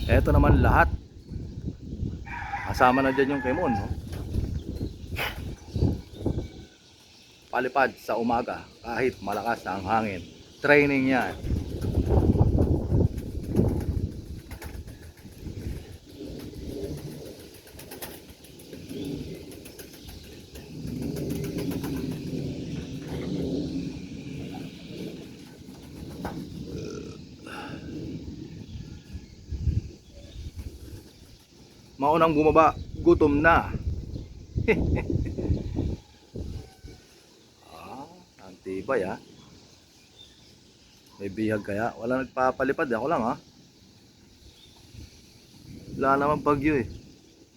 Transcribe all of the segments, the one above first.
Eto naman lahat. Kasama na dyan yung Kemon, no? Palipad sa umaga kahit malakas na ang hangin. Training yan. Maunang bumaba, gutom na. Ang tibay ha. May bihag kaya. Wala nagpapalipad, ako lang ha. Wala naman bagyo eh.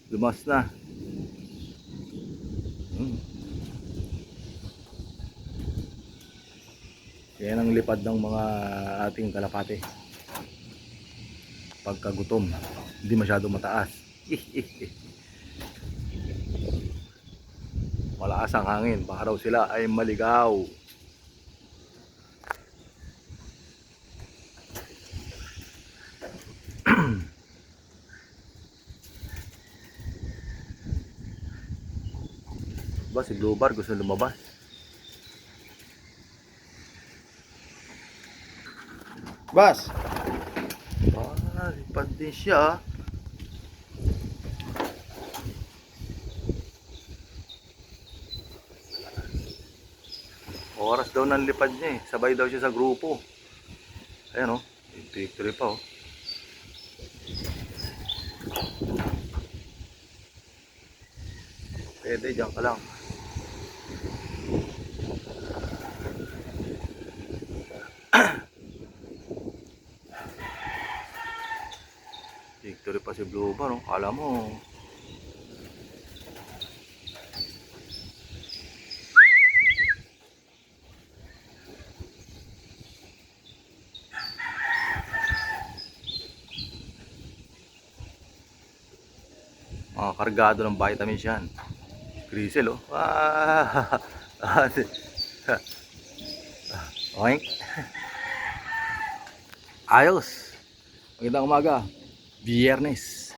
Lumas na. Yan ang lipad ng mga ating kalapate. Pagkagutom, hindi masyado mataas. Malakas ang hangin, baka raw sila ay maligaw. Ba si Blue Bar gusto lumabas. Bas! Lipad din siya. Oras daw ng lipad niya eh. Sabay daw siya sa grupo. Ayan o. Victory pa o. Pwede, dyan ka lang. Victory pa si Blue Bar o. Kala mo. Kargado ng vitamins yan. Grisel oh. Oink. Ayos. Magandang umaga. Biyernes.